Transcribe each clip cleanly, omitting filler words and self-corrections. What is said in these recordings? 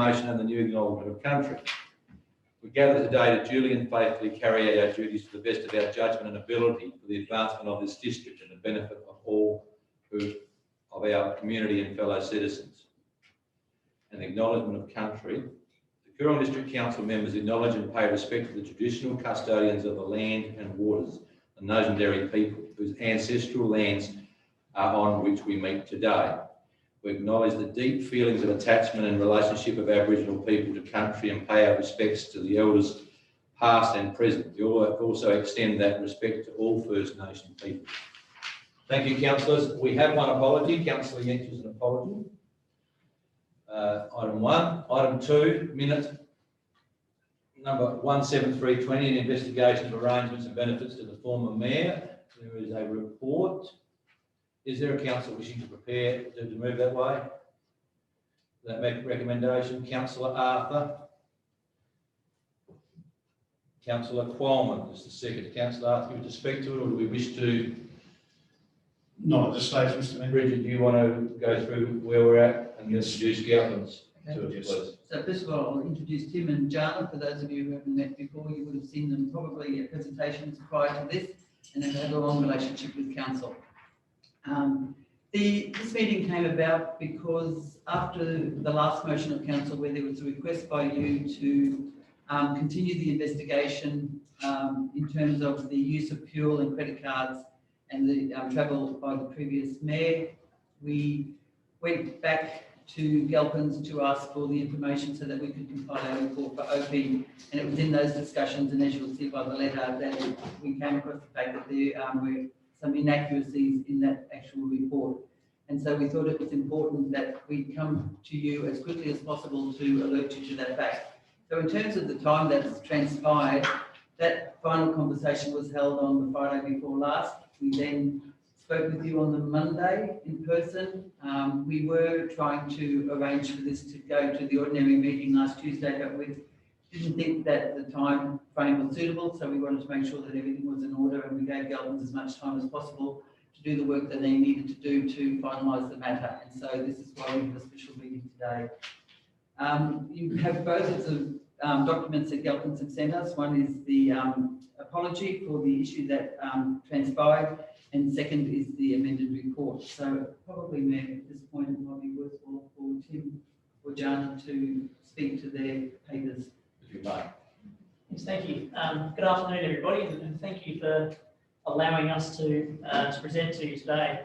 proclamation and the new acknowledgement of country. We gather today to duly and faithfully carry out our duties to the best of our judgment and ability for the advancement of this district and the benefit of all of our community and fellow citizens. An acknowledgement of country. The Coorong District Council members acknowledge and pay respect to the traditional custodians of the land and waters, the Nozonderi people, whose ancestral lands are on which we meet today. We acknowledge the deep feelings of attachment and relationship of Aboriginal people to country and pay our respects to the elders past and present. We also extend that respect to all First Nation people. Thank you, councillors. We have one apology. Councillor Yench's an apology. Item 1. Item 2, minute number 17320, an investigation of arrangements and benefits to the former mayor. There is a report. Is there a councillor wishing to prepare to move that way? That recommendation, Councillor Arthur. Councillor Qualman is the second. Councillor Arthur, you want to speak to it, or do we wish to? Not at this stage, Mr. Mayor. Bridget, do you want to go through where we're at and introduce Galpins to it, please? So first of all, I'll introduce Tim and Jana. For those of you who haven't met before, you would have seen them probably at presentations prior to this, and they've had a long relationship with council. This meeting came about because after the last motion of council, where there was a request by you to continue the investigation in terms of the use of fuel and credit cards and the travel by the previous mayor, we went back to Galpins to ask for the information so that we could compile a report for OP, and it was in those discussions, and as you'll see by the letter, that we came across the fact that there were some inaccuracies in that actual report. And so we thought it was important that we come to you as quickly as possible to alert you to that fact. So in terms of the time that's transpired, that final conversation was held on the Friday before last. We then spoke with you on the Monday in person. We were trying to arrange for this to go to the ordinary meeting last Tuesday, but we didn't think that the time frame was suitable, so we wanted to make sure that everything was in order, and we gave Galpins as much time as possible to do the work that they needed to do to finalise the matter. And so this is why we have a special meeting today. You have both of the documents that Galpins have sent us. One is the apology for the issue that transpired, and second is the amended report. So probably, Mayor, at this point it might be worthwhile for Tim or Jana to speak to their papers. If you may. Yes, thank you. Good afternoon, everybody, and thank you for allowing us to present to you today.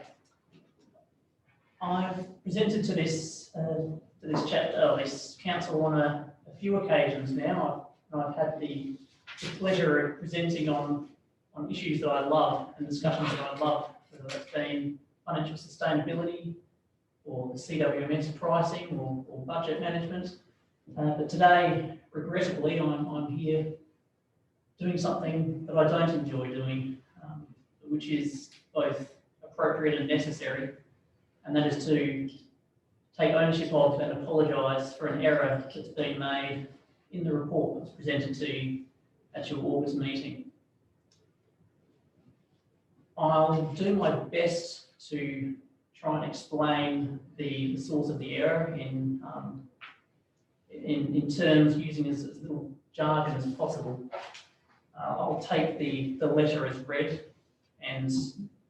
I've presented to this this council on a few occasions now. I've had the pleasure of presenting on issues that I love and discussions that I love, whether that's been financial sustainability or the CWMS pricing or budget management. But today, regrettably, I'm here doing something that I don't enjoy doing, which is both appropriate and necessary, and that is to take ownership of and apologise for an error that's been made in the report that was presented to you at your August meeting. I'll do my best to try and explain the source of the error in terms using as little jargon as possible. I'll take the letter as read, and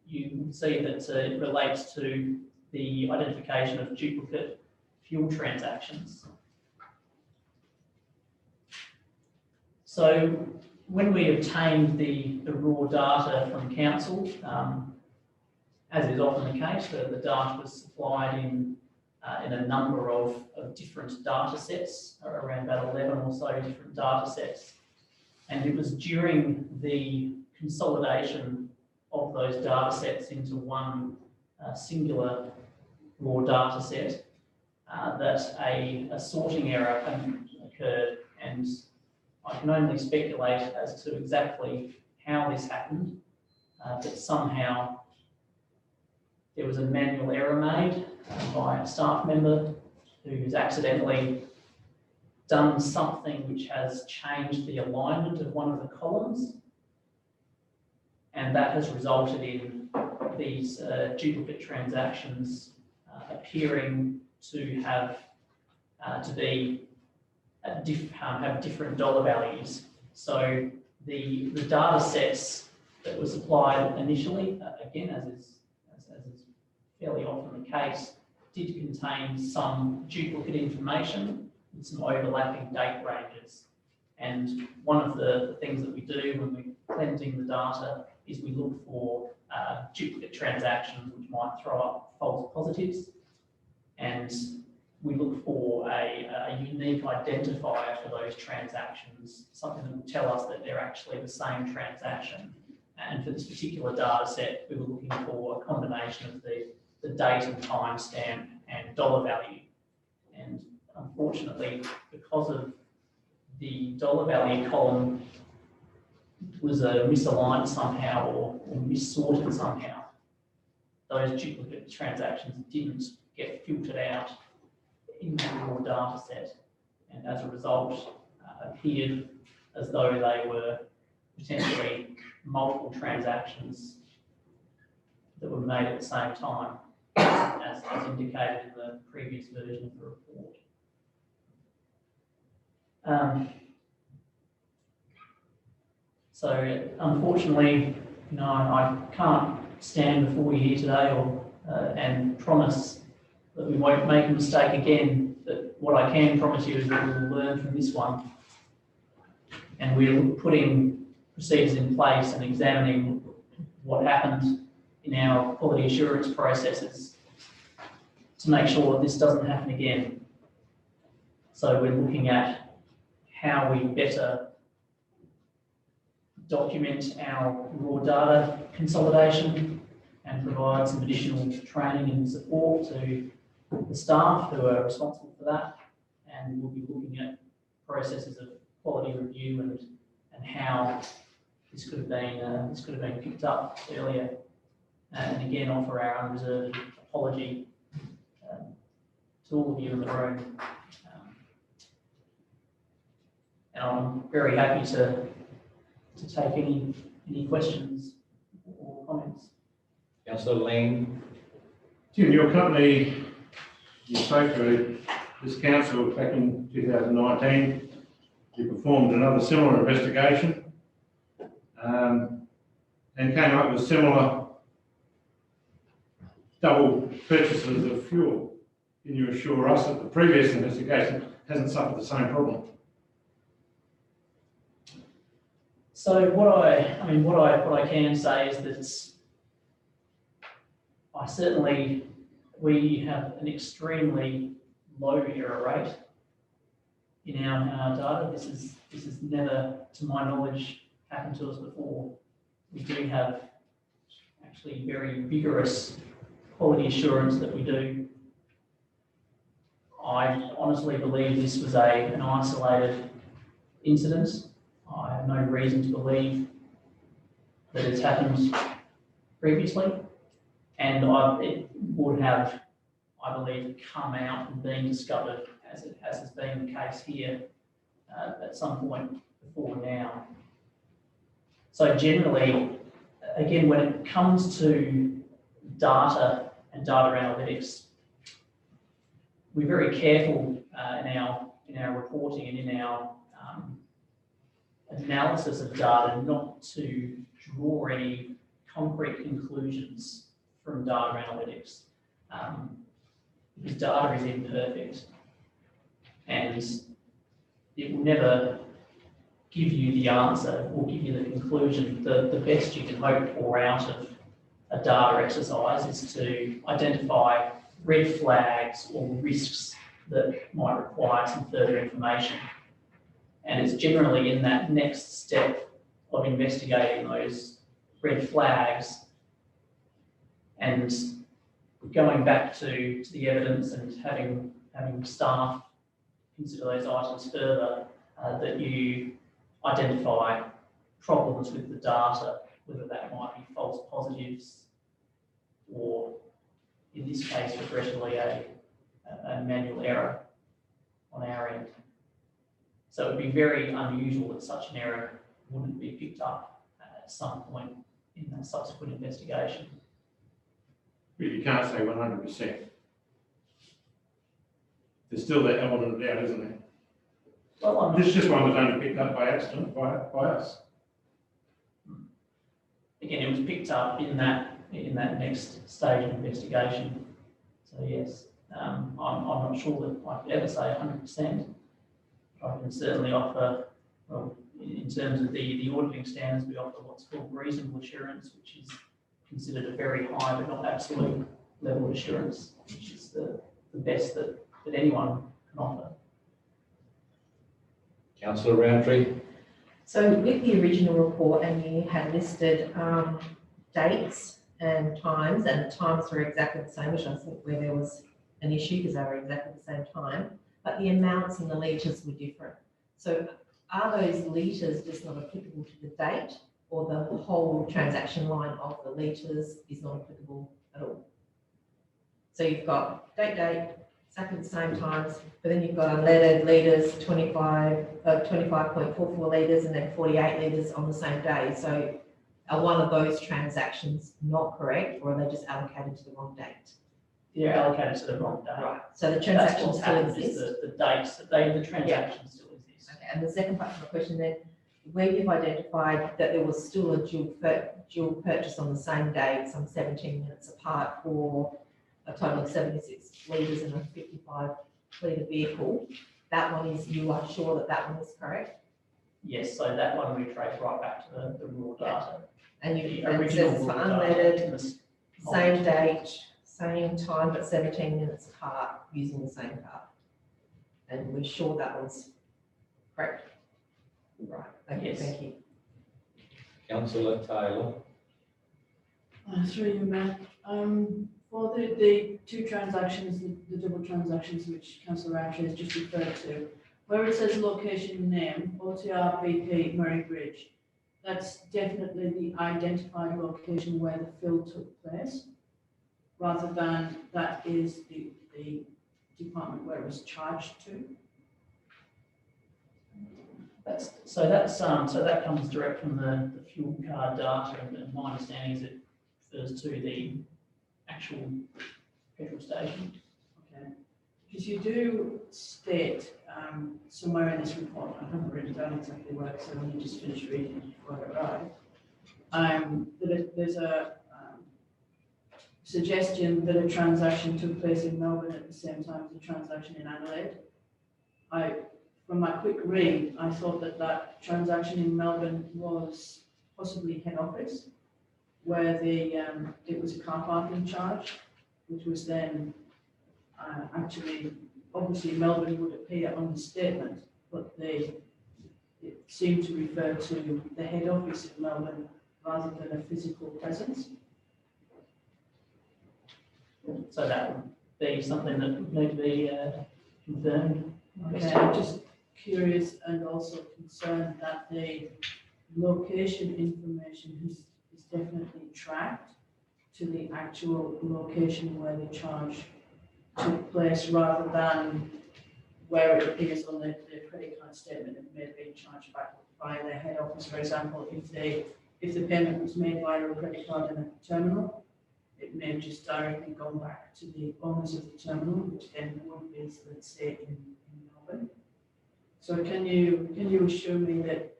you can see that it relates to the identification of duplicate fuel transactions. So when we obtained the raw data from council, as is often the case, the data was supplied in a number of different data sets, around about 11 or so different data sets. And it was during the consolidation of those data sets into one singular raw data set that a sorting error occurred, and I can only speculate as to exactly how this happened, but somehow there was a manual error made by a staff member who has accidentally done something which has changed the alignment of one of the columns, and that has resulted in these duplicate transactions appearing to have to be have different dollar values. So the data sets that were supplied initially, again, as is fairly often the case, did contain some duplicate information with some overlapping date ranges. And one of the things that we do when we're cleansing the data is we look for duplicate transactions which might throw up false positives. And we look for a unique identifier for those transactions, something that will tell us that they're actually the same transaction. And for this particular data set, we were looking for a combination of the date and time stamp and dollar value. And unfortunately, because of the dollar value column was misaligned somehow or missorted somehow, those duplicate transactions didn't get filtered out in the raw data set, and as a result appeared as though they were potentially multiple transactions that were made at the same time, as indicated in the previous version of the report. So unfortunately, I can't stand before you here today and promise that we won't make a mistake again. But what I can promise you is that we will learn from this one, and we're putting procedures in place and examining what happened in our quality assurance processes to make sure that this doesn't happen again. So we're looking at how we better document our raw data consolidation and provide some additional training and support to the staff who are responsible for that. And we'll be looking at processes of quality review and how this could have been picked up earlier. And again, offer our unreserved apology to all of you in the room. And I'm very happy to take any questions or comments. Councillor Ling. Tim, your company, you spoke to this council back in 2019. You performed another similar investigation and came up with similar double purchases of fuel. Can you assure us that the previous investigation hasn't suffered the same problem? So what I can say is that we have an extremely low error rate in our data. This has never, to my knowledge, happened to us before. We do have actually very vigorous quality assurance that we do. I honestly believe this was an isolated incident. I have no reason to believe that it's happened previously, and it would have, I believe, come out and been discovered, as has been the case here at some point before now. So generally, again, when it comes to data and data analytics, we're very careful in our reporting and in our analysis of data not to draw any concrete conclusions from data analytics, because data is imperfect and it will never give you the answer or give you the conclusion. The best you can hope for out of a data exercise is to identify red flags or risks that might require some further information. And it's generally in that next step of investigating those red flags and going back to the evidence and having staff consider those items further, that you identify problems with the data, whether that might be false positives or, in this case, regrettably, a manual error on our end. So it would be very unusual that such an error wouldn't be picked up at some point in that subsequent investigation. But you can't say 100%. There's still that element of doubt, isn't there? Well, I'm not, This one was only picked up by accident by us. again, it was picked up in that next stage of investigation. So yes, I'm not sure that I could ever say 100%. I can certainly offer, well, in terms of the auditing standards, we offer what's called reasonable assurance, which is considered a very high but not absolute level of assurance, which is the best that anyone can offer. Councillor Roundtree. So with the original report, and you had listed dates and times, and the times were exactly the same, which I think where there was an issue because they were exactly the same time, but the amounts in the litres were different. So are those litres just not applicable to the date, or the whole transaction line of the litres is not applicable at all? So you've got date, exactly the same times, but then you've got unleaded litres, 25.44 litres, and then 48 litres on the same day. So are one of those transactions not correct, or are they just allocated to the wrong date? They're allocated to the wrong day. Right. So the That's transaction what's still happened, is exists. the dates, the transaction still exists. Okay, and the second part of my question then, where you've identified that there was still a dual purchase on the same day, some 17 minutes apart, for a total of 76 litres in a 55 litre vehicle, that one is, you are sure that that one is correct? Yes, so that one we trace right back to the raw data. And The you, and it original says it's for raw data. unleaded, in the same date, same time, but 17 minutes apart, using the same car. And we're sure that was correct? Right, okay, Yes. thank you. Councillor Taylor. Through you, Mayor. For the two transactions, the double transactions which Councillor Roundtree has just referred to, where it says location name, OTR BP Murray Bridge, that's definitely the identified location where the fill took place, rather than that is the department where it was charged to. So that comes direct from the fuel card data, and my understanding is it refers to the actual petrol station. Okay, because you do state somewhere in this report, I haven't written down exactly where, because I only just finished reading it before I arrived, that there's a suggestion that a transaction took place in Melbourne at the same time as a transaction in Adelaide. From my quick read, I thought that transaction in Melbourne was possibly head office, where it was a car parking charge, which was then actually, obviously Melbourne would appear on the statement, but it seemed to refer to the head office in Melbourne rather than a physical presence. So that would be something that would need to be confirmed. Okay, I'm just curious and also concerned that the location information is definitely tracked to the actual location where the charge took place, rather than where it appears on the credit card statement. It may have been charged back by the head office, for example. If the payment was made via a credit card in a terminal, it may have just directly gone back to the owners of the terminal, which then would be, let's say, in Melbourne. So can you assure me that,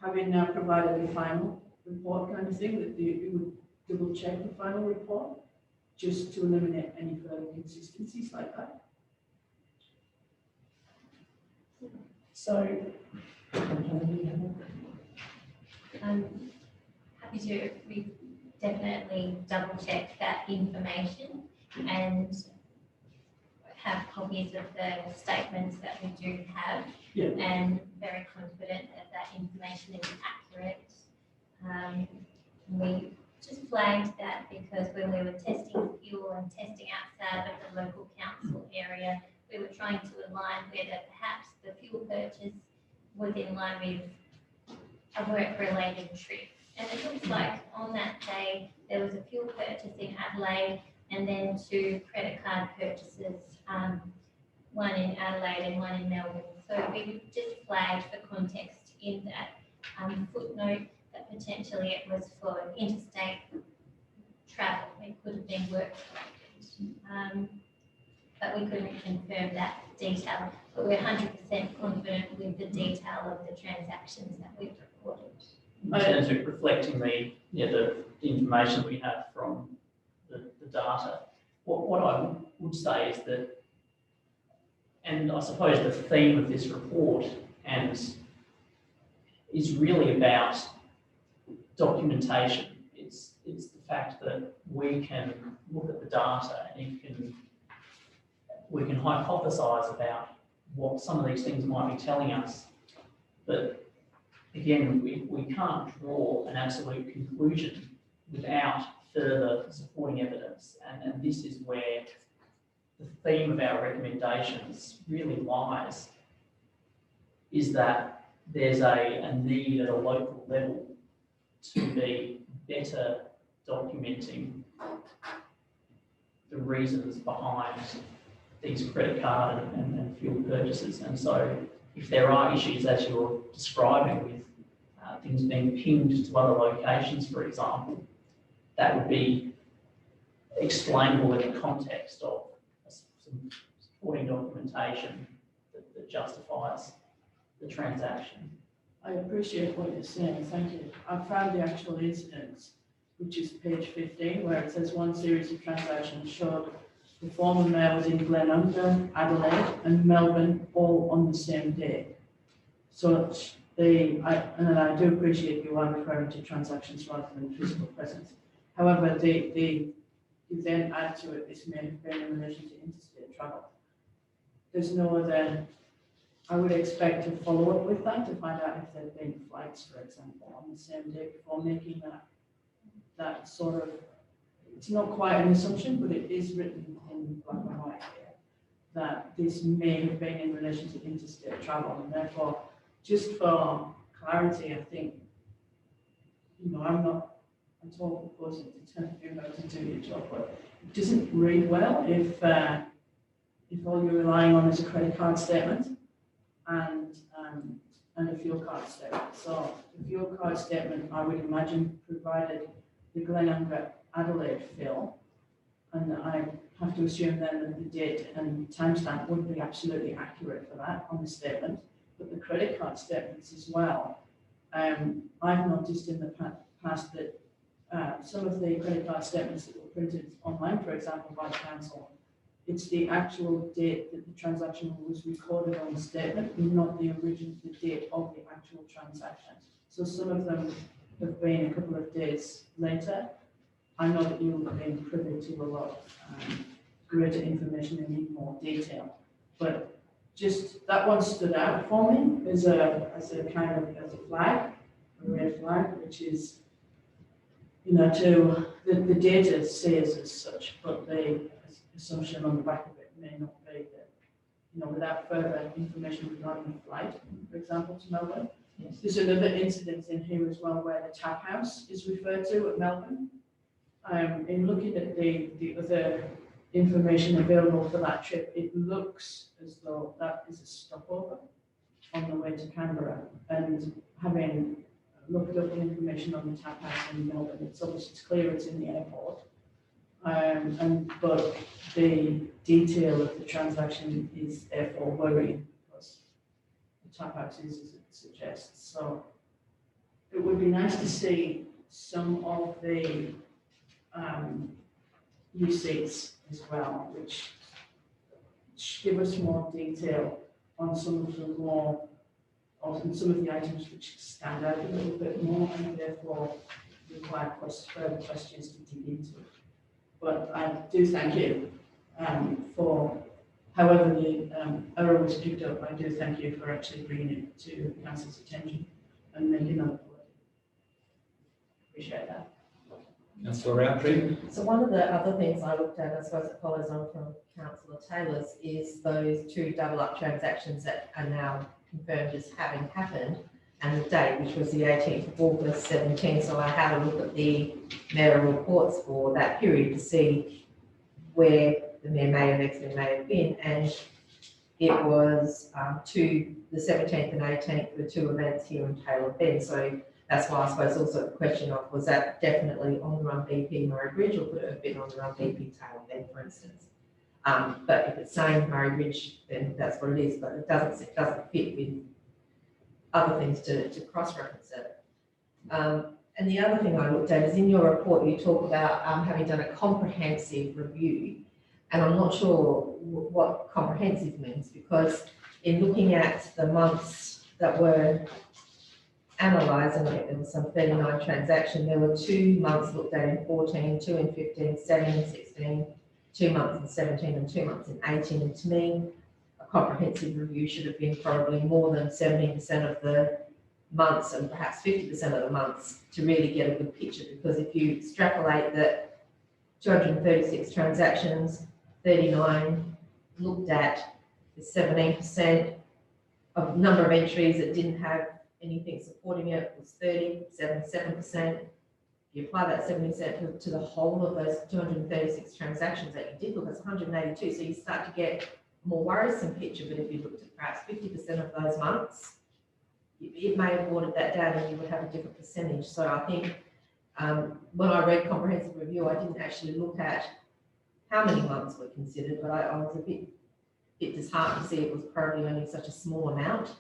having now provided the final report kind of thing, that you would double check the final report just to eliminate any further inconsistencies like that? So, Happy to, we definitely double check that information and have copies of the statements that we do have. Yeah. And very confident that information is accurate. We just flagged that because when we were testing fuel and testing outside of the local council area, we were trying to align whether perhaps the fuel purchase was in line with a work-related trip. And it looks like on that day, there was a fuel purchase in Adelaide and then 2 credit card purchases, one in Adelaide and one in Melbourne. So we just flagged for context in that footnote that potentially it was for interstate travel. It could have been work-related. but we couldn't confirm that detail. But we're 100% confident with the detail of the transactions that we've reported. In terms of reflecting the information we have from the data, what I would say is that, and I suppose the theme of this report is really about documentation. It's the fact that we can look at the data and we can hypothesize about what some of these things might be telling us. But again, we can't draw an absolute conclusion without further supporting evidence. And this is where the theme of our recommendations really lies, is that there's a need at a local level to be better documenting the reasons behind these credit card and fuel purchases. And so if there are issues, as you're describing, with things being pinged to other locations, for example, that would be explainable in the context of some supporting documentation that justifies the transaction. I appreciate what you're saying, thank you. I found the actual incidents, which is page 15, where it says one series of transactions showed the former mayor was in Glenunga, Adelaide and Melbourne all on the same day. So I do appreciate you are referring to transactions rather than physical presence. However, you then add to it, this may have been in relation to interstate travel. There's no other, I would expect to follow up with that to find out if there have been flights, for example, on the same day before making that sort of, it's not quite an assumption, but it is written in black and white here, that this may have been in relation to interstate travel, and therefore, just for clarity, I think, I'm not at all proposing to tell you how to do your job, but it doesn't read well if all you're relying on is a credit card statement and a fuel card statement. So the fuel card statement, I would imagine, provided the Glenunga Adelaide fill, and I have to assume then that the date and timestamp would be absolutely accurate for that on the statement, but the credit card statements as well. I've noticed in the past that some of the credit card statements that were printed online, for example, by the council, it's the actual date that the transaction was recorded on the statement, not the date of the actual transaction. So some of them have been a couple of days later. I know that you have been privy to a lot greater information and need more detail, but just that one stood out for me as a flag, a red flag, which is, to the data says as such, but the assumption on the back of it may not be that, without further information regarding the flight, for example, to Melbourne. Yes. There's another incident in here as well where the tap house is referred to at Melbourne. In looking at the other information available for that trip, it looks as though that is a stopover on the way to Canberra. And having looked up the information on the tap house in Melbourne, it's clear it's in the airport. But the detail of the transaction is therefore worrying because the tap house is as it suggests. So it would be nice to see some of the receipts as well, which give us more detail on some of the items which stand out a little bit more and therefore require further questions to dig into. But I do thank you for, however the error was picked up, I do thank you for actually bringing it to council's attention and making that work. Appreciate that. Councillor Roundtree. So one of the other things I looked at, I suppose it follows on from Councillor Taylor's, is those two double up transactions that are now confirmed as having happened, and the date, which was the 18th of August 17. So I had a look at the mayoral reports for that period to see where the mayor may have exited, may have been, and it was the 17th and 18th were two events here in Taylor Bend. So that's why I suppose also the question of, was that definitely on the run BP Murray Bridge, or could it have been on the run BP Taylor Bend, for instance? But if it's saying Murray Ridge, then that's what it is, but it doesn't fit with other things to cross-reference it. And the other thing I looked at is in your report, you talk about having done a comprehensive review. And I'm not sure what comprehensive means, because in looking at the months that were analysed, and there was some 39 transactions, there were 2 months looked at in 14, 2 in 15, 7 in 16, 2 months in 17 and 2 months in 18. And to me, a comprehensive review should have been probably more than 17% of the months and perhaps 50% of the months to really get a good picture. Because if you extrapolate that 236 transactions, 39 looked at, is 17% of number of entries that didn't have anything supporting it was 77%. You apply that 70% to the whole of those 236 transactions that you did look, that's 182. So you start to get a more worrisome picture. But if you looked at perhaps 50% of those months, it may have watered that down and you would have a different percentage. So I think when I read comprehensive review, I didn't actually look at how many months were considered, but I was a bit disheartened to see it was probably only such a small amount,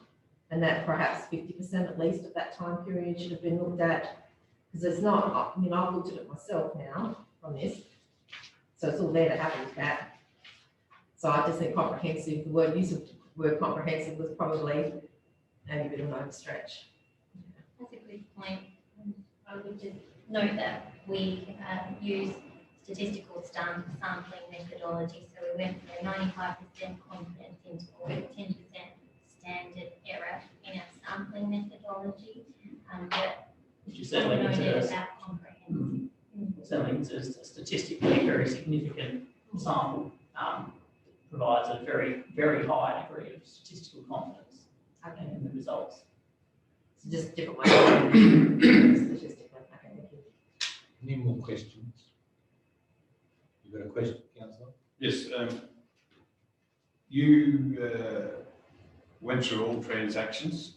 and that perhaps 50% at least of that time period should have been looked at. Because it's not, I mean, I've looked at it myself now on this, so it's all there to have a look at. So I just think comprehensive, the use of the word comprehensive was probably maybe a bit of an overstretch. That's a good point. I would just note that we use statistical sampling methodology, so we went from a 95% confidence interval to 10% standard error in our sampling methodology. But Which is certainly noted about comprehensive. certainly it's a statistically very significant sample. Provides a very, very high degree of statistical confidence in the results. So just different ways of doing it statistically. Okay, thank you. Any more questions? You've got a question, Councillor? Yes, you went through all transactions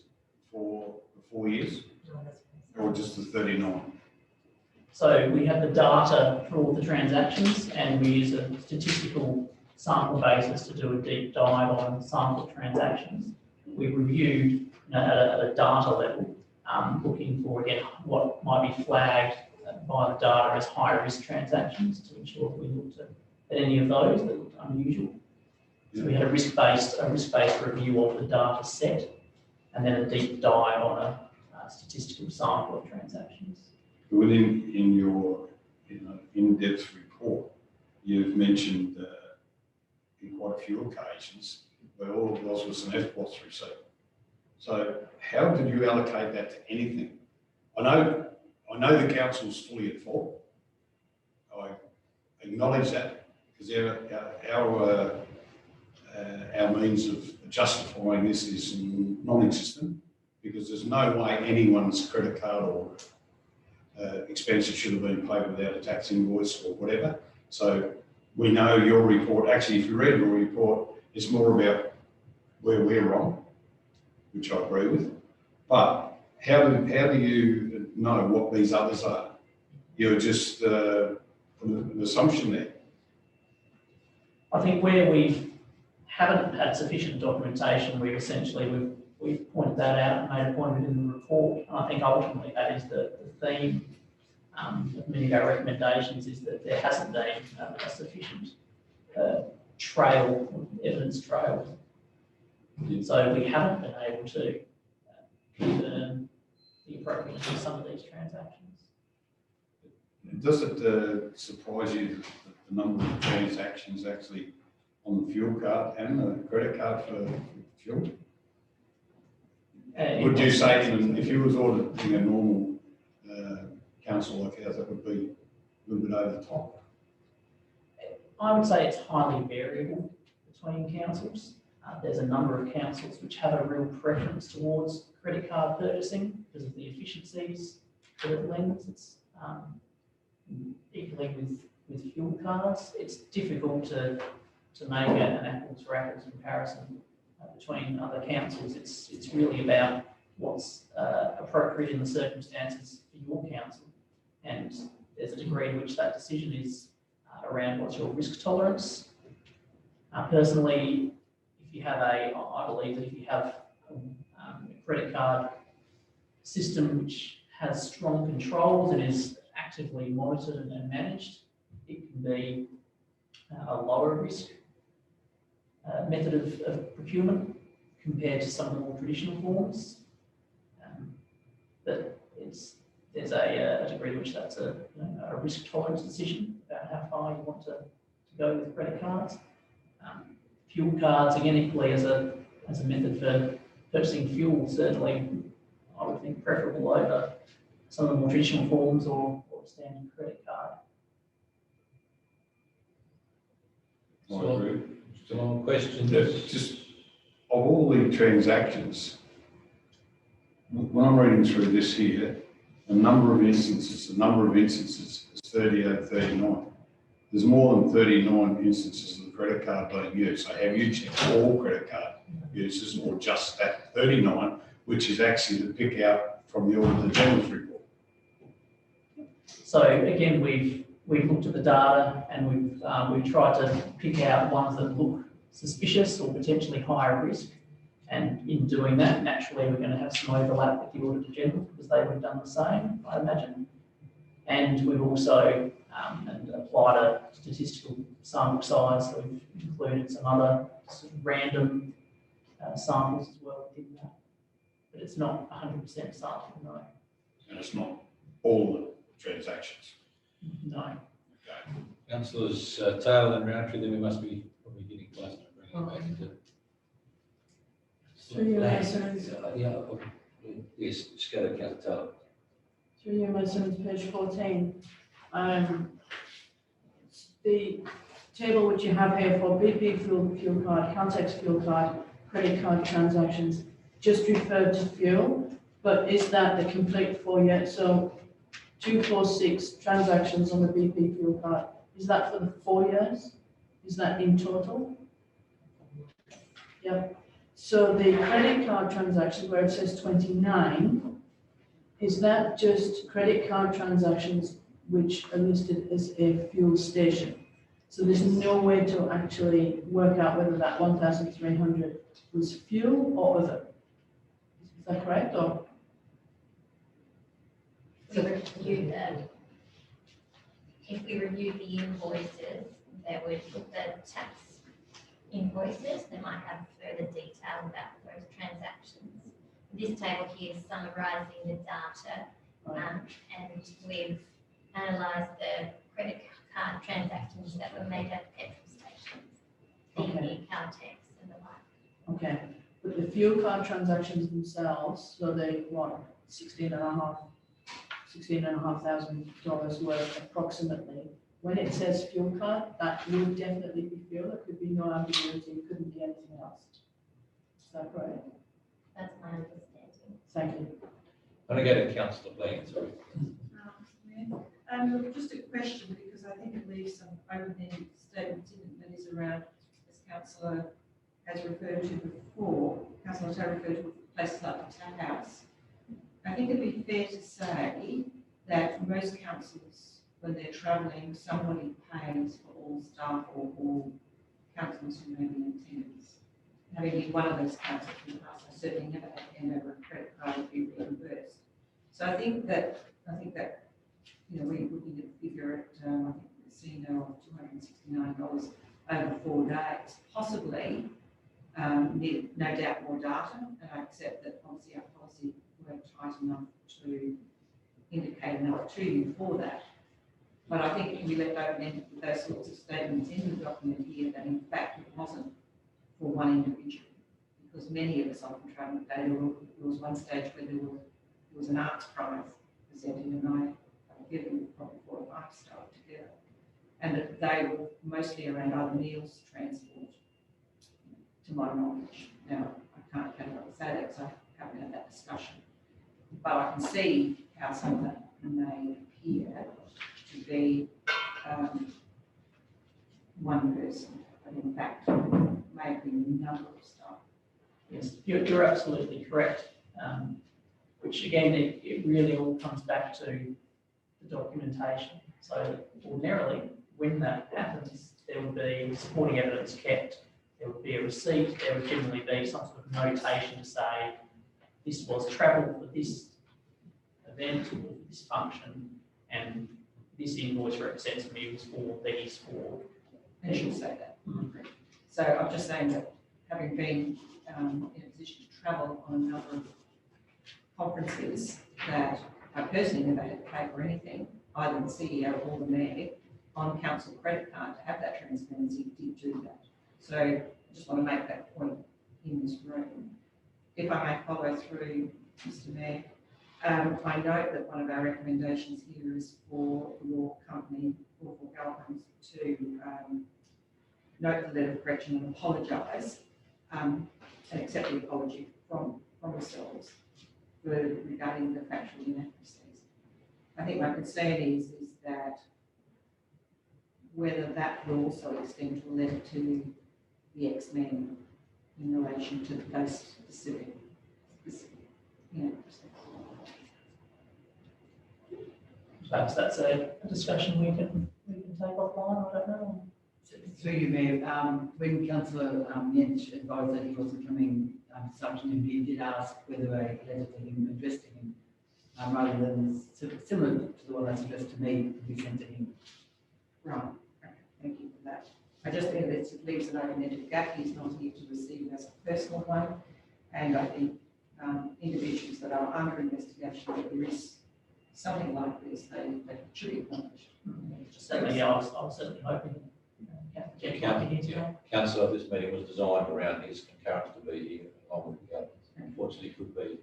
for the 4 years, No, that's or just the 39? So we have the data for all the transactions, and we use a statistical sample basis to do a deep dive on sample transactions. We reviewed at a data level, looking for, again, what might be flagged by the data as high risk transactions to ensure that we looked at any of those that looked unusual. So we had a risk-based review of the data set, and then a deep dive on a statistical sample of transactions. In your in-depth report, you've mentioned in quite a few occasions where all it was an FPOS receipt. So how did you allocate that to anything? I know the council's fully at fault. I acknowledge that, because our means of justifying this is non-existent, because there's no way anyone's credit card or expenses should have been paid without a tax invoice or whatever. So we know your report, actually if you read your report, it's more about where we're wrong, which I agree with. But how do you know what these others are? You're just an assumption there. I think where we haven't had sufficient documentation, we've pointed that out and made a point of it in the report. And I think ultimately that is the theme of many of our recommendations, is that there hasn't been a sufficient evidence trail. So we haven't been able to confirm the appropriateness of some of these transactions. Does it surprise you that the number of transactions actually on the fuel card and the credit card for fuel? Would you say, if you was auditing a normal council like ours, that would be a little bit over the top? I would say it's highly variable between councils. There's a number of councils which have a real preference towards credit card purchasing because of the efficiencies that it lends. It's equally with fuel cards. It's difficult to make an apples for apples comparison between other councils. It's really about what's appropriate in the circumstances for your council, and there's a degree to which that decision is around what's your risk tolerance Personally, if you have I believe that if you have a credit card system which has strong controls and is actively monitored and managed, it can be a lower risk method of procurement compared to some of the more traditional forms. But there's a degree to which that's a risk tolerance decision about how far you want to go with credit cards. Fuel cards, again, equally as a method for purchasing fuel, certainly I would think preferable over some of the more traditional forms or a standard credit card. I agree. Some questions? Just of all the transactions, when I'm reading through this here, the number of instances is 38, 39. There's more than 39 instances of the credit card being used. So have you checked all credit card users or just that 39, which is actually to pick out from the Auditor General's report? So again, we've looked at the data and we've tried to pick out ones that look suspicious or potentially higher risk. And in doing that, naturally, we're going to have some overlap with the Auditor General because they would have done the same, I imagine. And we've also applied a statistical sample size, so we've included some other sort of random samples as well within that. But it's not 100% sample, no. And it's not all the transactions. No. Okay. Councillors Taylor and Roundtree, then we must be probably getting close to bringing it back into. Through your motions, Yes, just go to Councillor Taylor. through your motions, page 14. The table which you have here for BP fuel card, Caltex fuel card, credit card transactions, just referred to fuel, but is that the complete 4 year? So 246 transactions on the BP fuel card, is that for the 4 years? Is that in total? Yep. So the credit card transactions where it says 29, is that just credit card transactions which are listed as a fuel station? So there's no way to actually work out whether that 1,300 was fuel or other. Is that correct? Or We reviewed if we review the invoices, they would, with the tax invoices, they might have further detail about those transactions. This table here is summarising the data, and we've analysed the credit card transactions that were made at petrol stations, BP, Caltex, and the like. okay, but the fuel card transactions themselves, so they what, $16,500 worth approximately. When it says fuel card, that would definitely be fuel. There could be no ambiguity. It couldn't be anything else. Is that correct? That's my understanding. Thank you. I'm going to go to Councillor Bland, sorry. Look, just a question, because I think it leaves some open-ended statements in it that is around, as Councillor has referred to before, Councillor has referred to places like the Tap House. I think it'd be fair to say that most councils, when they're travelling, somebody pays for all staff or all councillors who may be in attendance. Having been one of those councils in the past, I certainly never had to hand over a credit card to be reimbursed. So I think that you know, we're looking at a figure at I think the casino of $269 over 4 days, possibly. Need no doubt more data, and I accept that obviously our policy weren't tight enough to indicate enough to you for that. But I think it can be left open-ended with those sorts of statements in the document here that in fact it wasn't for one individual, because many of us often travel with data. There was one stage where there was an arts prize presented, and I given probably 4 or 5 staff together, and that they were mostly around other meals transport, to my knowledge. Now, I can't categorically say that because I haven't had that discussion, but I can see how some of that may appear to be one person, but in fact may have been a number of staff. Yes, you're absolutely correct. Which again, it really all comes back to the documentation. So ordinarily, when that happens, there would be supporting evidence kept there would be a receipt, there would generally be some sort of notation to say this was travel for this event or this function, and this invoice represents me was for these four. And she'll say that. Mhm. So I'm just saying that having been in a position to travel on a number of conferences, that I personally never had to pay for anything, either the CEO or the mayor, on council credit card. To have that transparency, did do that. So I just want to make that point in this room. If I may follow through, Mr. Mayor, I note that one of our recommendations here is for your company, or for Galpins, to note the letter of correction and apologise, and accept the apology from yourselves regarding the factual inaccuracies. I think my concern is that whether that will also extend to a letter to the ex-men in relation to those specific inaccuracies. Perhaps that's a discussion we can take offline, I don't know. Through you, Mayor, when Councillor Jens advised that he wasn't coming this afternoon, he did ask whether a letter to him addressed to him, rather than similar to the one that's addressed to me, would be sent to him. Right, okay, thank you for that. I just think that it leaves an open-ended gap. He's not here to receive as a personal one, and I think individuals that are under investigation, if there is something like this, they should be punished. Certainly, I was certainly hoping. Councillor, this meeting was designed around his concurrence to be here along with the others. Unfortunately, could be.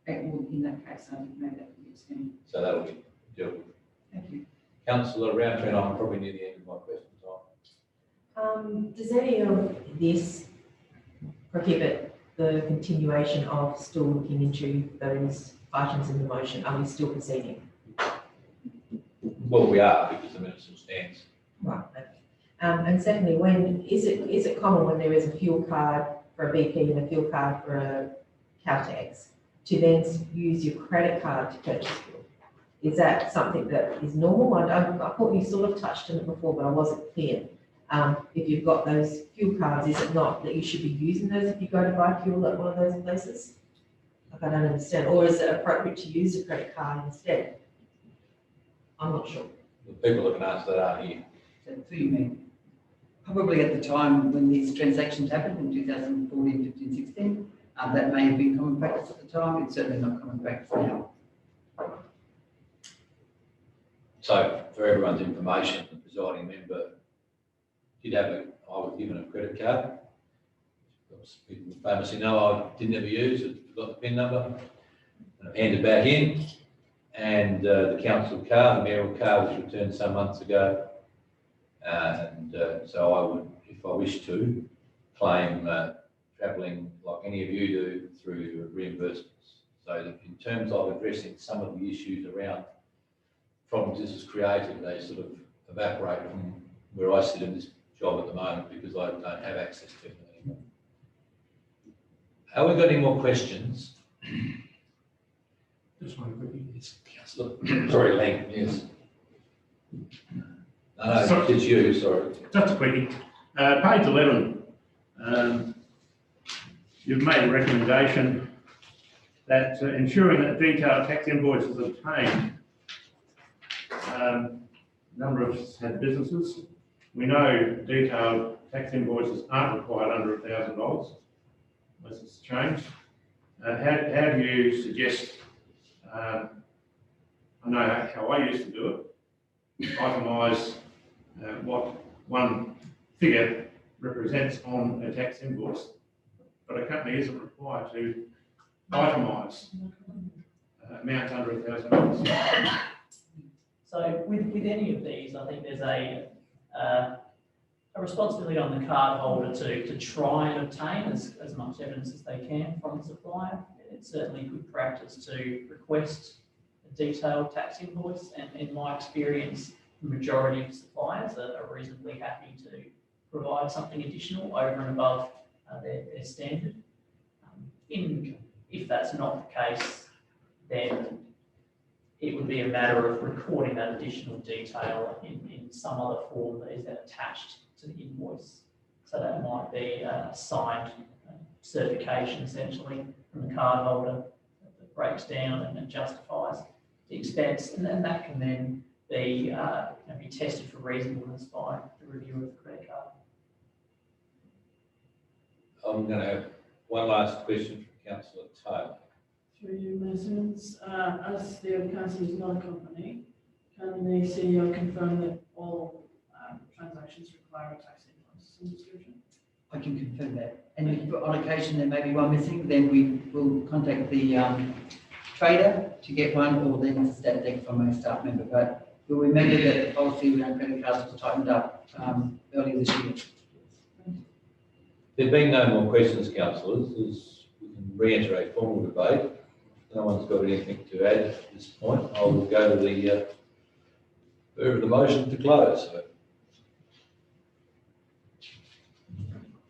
And well, in that case, I think maybe that could be extended. So that'll be dealt with. Thank you. Councillor Roundtree, I'm probably near the end of my question time. Does any of this prohibit the continuation of still looking into those items in the motion? Are we still proceeding? Well, we are, because the minister stands. Right, okay. And secondly, when is it common when there is a fuel card for a BP and a fuel card for a Caltex to then use your credit card to purchase fuel? Is that something that is normal? I thought you sort of touched on it before, but I wasn't clear. If you've got those fuel cards, is it not that you should be using those if you go to buy fuel at one of those places? Like, I don't understand. Or is it appropriate to use a credit card instead? I'm not sure. The people that can answer that aren't here. So through you, Mayor. Probably at the time when these transactions happened in 2014, 15, 16, that may have been common practice at the time. It's certainly not common practice now. So for everyone's information, the presiding member did have I was given a credit card. People famously know I didn't ever use it, forgot the PIN number, and I've handed back in. And the council car, the mayoral car, was returned some months ago. So I would, if I wish to, claim travelling like any of you do through reimbursements. So that in terms of addressing some of the issues around problems this has created, they sort of evaporate from where I sit in this job at the moment because I don't have access to them anymore. Have we got any more questions? Just one quickly. Yes, Councillor. Sorry, Lang, yes. No, Sorry. it's you, sorry. Just a quickie. Page 11, you've made a recommendation that ensuring that detailed tax invoices are obtained. Number of us have businesses. We know detailed tax invoices aren't required under $1,000, unless it's changed. How do you suggest, I know how I used to do it, itemise what one figure represents on a tax invoice, but a company isn't required to itemise amounts under $1,000. So with any of these, I think there's a responsibility on the card holder to try and obtain as much evidence as they can from the supplier. It's certainly good practice to request a detailed tax invoice, and in my experience, the majority of suppliers are reasonably happy to provide something additional over and above their standard. If that's not the case, then it would be a matter of recording that additional detail in some other form that is then attached to the invoice. So that might be a signed certification essentially from the card holder that breaks down and justifies the expense, and then that can then be be tested for reasonableness by the review of the credit card. I'm going to have one last question from Councillor Taylor. Through you, President, as the council is not a company, can the CEO confirm that all transactions require a tax invoice and description? I can confirm that. And if on occasion there may be one missing, then we will contact the trader to get one, or then stat deck from a staff member. But you'll remember that the policy around credit cards was tightened up earlier this year. There being no more questions, councillors, as we can reiterate formal debate. No one's got anything to add at this point. I will go to the mover of the motion to close.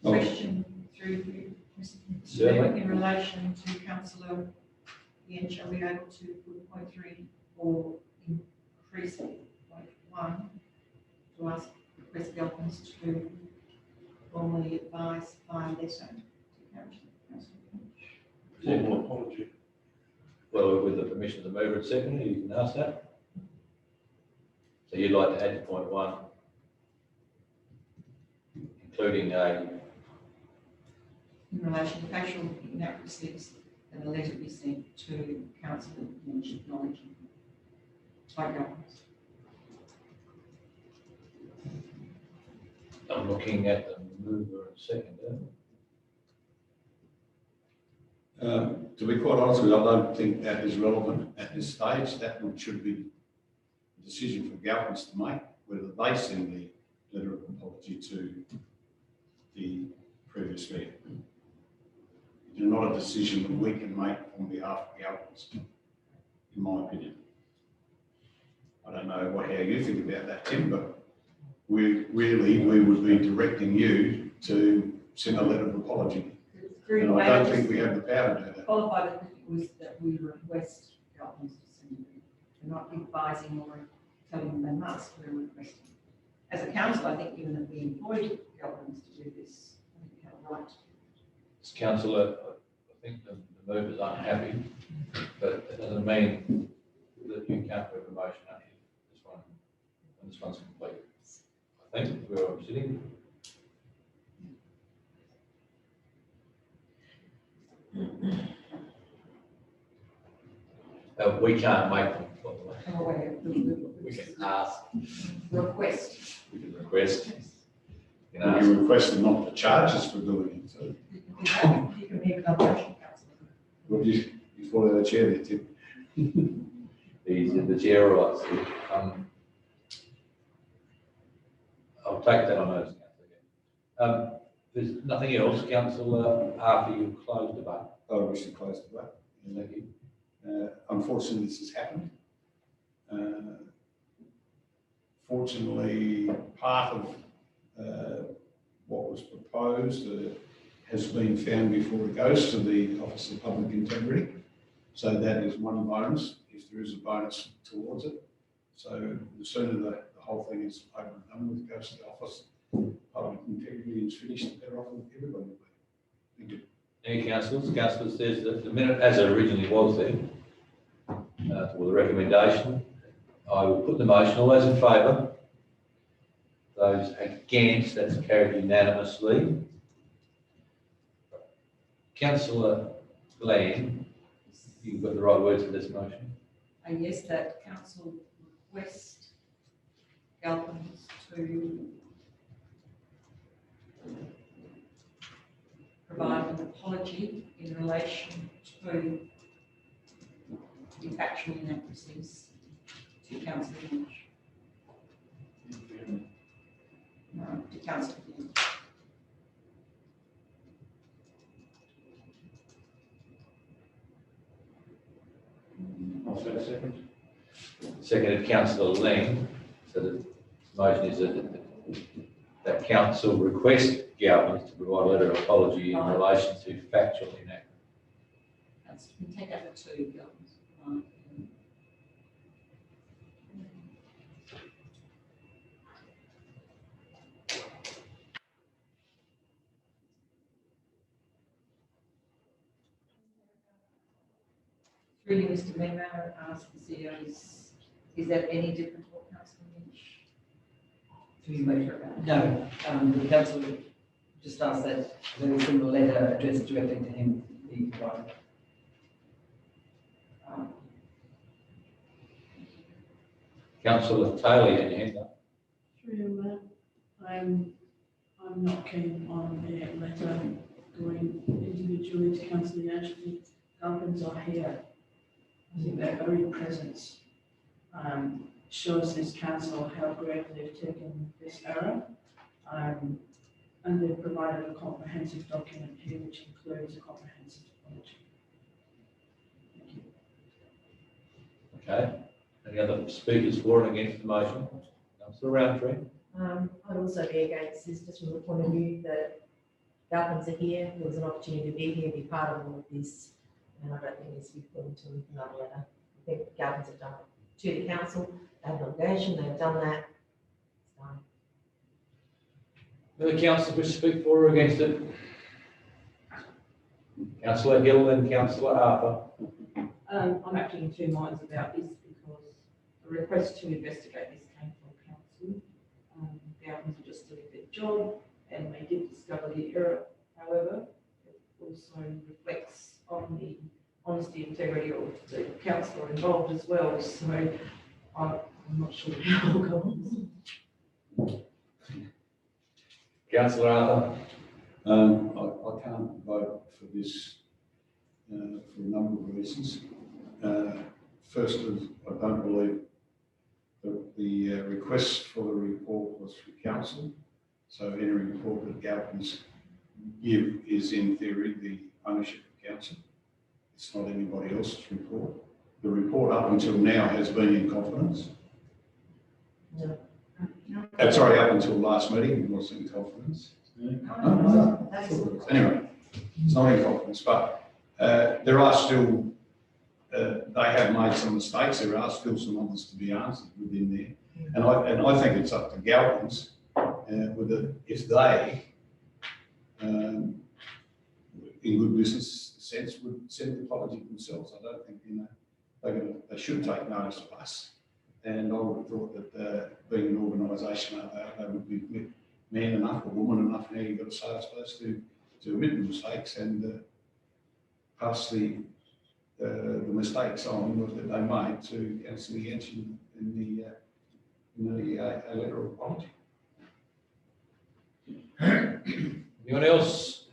Question through you, Mr. Certainly. Chair, in relation to councillor Ian, shall we be able to put point 3 or increase point 1 to ask request governments to formally advise by letter to council? Formal apology. Well, with the permission of the mover and seconder, you can ask that. So you'd like to add to point 1, including a... In relation to factual inaccuracies, and a letter be sent to council acknowledging by governments. I'm looking at the mover and seconder. To be quite honest with you, I don't think that is relevant at this stage. That should be a decision for governments to make, whether they send the letter of apology to the previous mayor. It's not a decision that we can make on behalf of governments, in my opinion. I don't know how you think about that, Tim, but we would be directing you to send a letter of apology. And I don't think we have the power to do that. Qualify that it was that we request governments to send it. We're not advising or telling them they must, we're requesting. As a council, I think given that we employed governments to do this, I think we have a right. As councillor, I think the movers aren't happy, but it doesn't mean that you can't move a motion on this one, and this one's complete. I think where I'm sitting. We can't make them, by the way. I'm aware of We can ask, request. we can request. You can We ask. request them not to charge us for doing it. So, You can make a motion, councillor. what do you follow the chair there, Tim? He's in the chair, right, so, I'll take that on notice, councillor. There's nothing else, councillor, after you've closed the debate. I wish to close the debate. Thank you. Unfortunately, this has happened. Fortunately, part of what was proposed has been found before it goes to the Office of Public Integrity. So that is one bonus, if there is a bonus towards it. So the sooner the whole thing is over and done with, goes to the Office of Public Integrity and is finished, the better off everybody will be. Thank you. Any councillors? Councillor says that the minute as it originally was there, for the recommendation, I will put the motion. All those in favour? Those against, that's carried unanimously. Councillor Glenn, you've got the right words for this motion. Yes, that council request governments to provide an apology in relation to the factual inaccuracies to councillor Lynch. No, to councillor Lynch. I'll say a second. Seconded councillor Ling. So the motion is that council request government to provide a letter of apology in relation to factual inaccuracies. That's, we take that for 2 governments. Right. Through you, Mr. Mayor, may I ask the CEO, is that any different to what Councillor Lynch? Through you, Major. No, the council just asked that a very similar letter addressed directly to him be provided. Councillor Taylor, you had your hand up. Through you, Mayor, I'm not keen on a letter going individually to Councillor Yash. The Galpins are here. I think their very presence shows this council how gravely they've taken this error. And they've provided a comprehensive document here which includes a comprehensive apology. Thank you. Okay. Any other speakers for and against the motion? Councillor Roundtree. I'd also be against this, just from the point of view that Galpins are here, there was an opportunity to be here, be part of all of this, and I don't think it needs to be put into another letter. I think Galpins have done it to the council, they have an obligation, they've done that. It's done. Will the councillor wish to speak for or against it? Councillor Hill and Councillor Arthur. I'm actually in two minds about this because the request to investigate this came from council. The Galpins have just done a good job and they did discover the error. However, it also reflects on the honesty and integrity of the councillor involved as well. So I'm not sure how it will go on. Councillor Arthur. I can't vote for this for a number of reasons. Firstly, I don't believe that the request for the report was from council. So any report that Galpins give is in theory the ownership of council. It's not anybody else's report. The report up until now has been in confidence. No. Sorry, up until last meeting it was in confidence. Anyway, it's not in confidence, but there are still, they have made some mistakes. There are still some others to be answered within there. And I think it's up to Galpins if they, in good business sense, would send the apology themselves. I don't think, they should take notice of us. And I would have thought that being an organisation like that, they would be man enough or woman enough, now you've got to say, I suppose, to admit the mistakes and pass the mistakes on that they made to Councillor Yench in the letter of apology. Anyone else?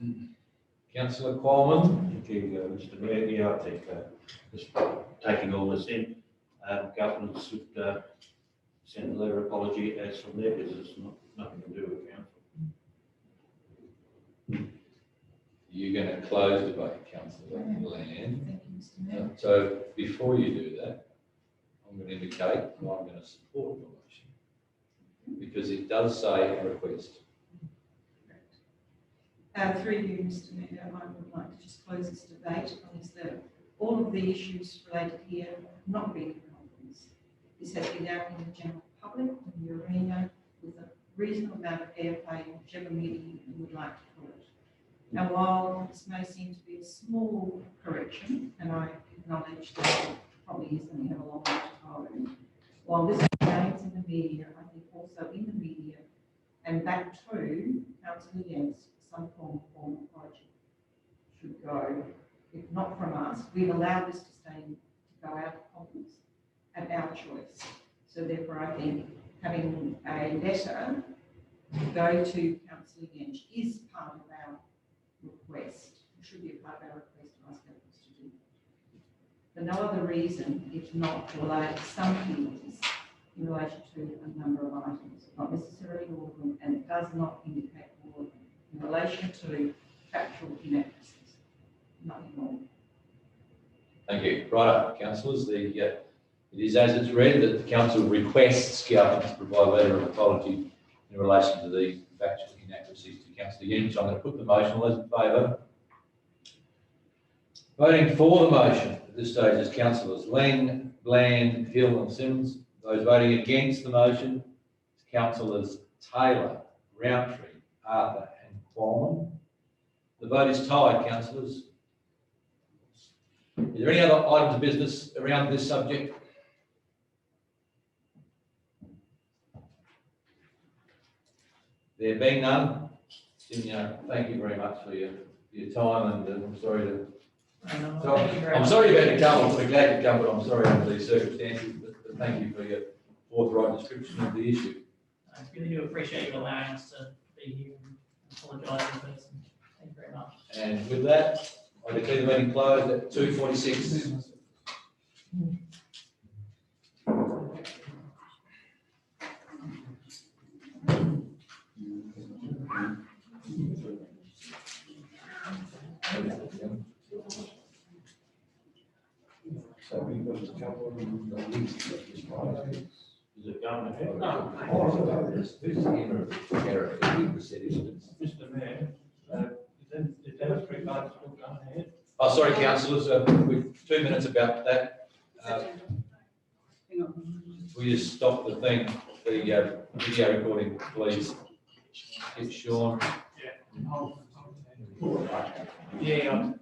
Councillor Coleman. Thank you, Mr. Mayor. Yeah, I think just taking all this in, government should send a letter of apology as from their business, nothing to do with council. You're going to close debate, Councillor Land. Thank you, Mr. Mayor. So before you do that, I'm going to indicate why I'm going to support the motion because it does say a request. Through you, Mr. Mayor, I would like to just close this debate on this letter. All of the issues related here have not been in confidence. This has been out in the general public, in the arena, with a reasonable amount of airplay, whichever media you would like to call it. Now, while this may seem to be a small correction, and I acknowledge that it probably is going to have a long way to go, while this remains in the media, I think also in the media, and back to Councillor Yench, some form of apology should go, if not from us. We've allowed this to go out of confidence at our choice. So therefore, I think having a letter go to Councillor Yench is part of our request. It should be a part of our request to ask us to do. For no other reason, if not to allow some feelings in relation to a number of items, not necessarily all of them, and it does not indicate all of them. In relation to factual inaccuracies, nothing more. Thank you. Right up, councillors. It is as it's read that the council requests government to provide a letter of apology in relation to the factual inaccuracies to Councillor Yench. I'm going to put the motion. All those in favour? Voting for the motion at this stage is Councillors Lang, Bland, Hill and Sims. Those voting against the motion is Councillors Taylor, Roundtree, Arthur and Coleman. The vote is tied, councillors. Is there any other items of business around this subject? There being none, Cynthia, thank you very much for your time, and I'm sorry to. So, Thank you very I'm much. sorry about to come, we're glad to come, but I'm sorry under these circumstances, but thank you for your forthright description of the issue. I really do appreciate you allowing us to be here and apologise in person. Thank you very much. And with that, I declare the meeting closed at 2:46. So we've got a couple of them. Is it going ahead? Mr. Mayor, is Dennis Street Park still going ahead? Oh, sorry, councillors, with 2 minutes about that. Hang on. Will you stop the thing, the video recording, please? Get Sean. Yeah.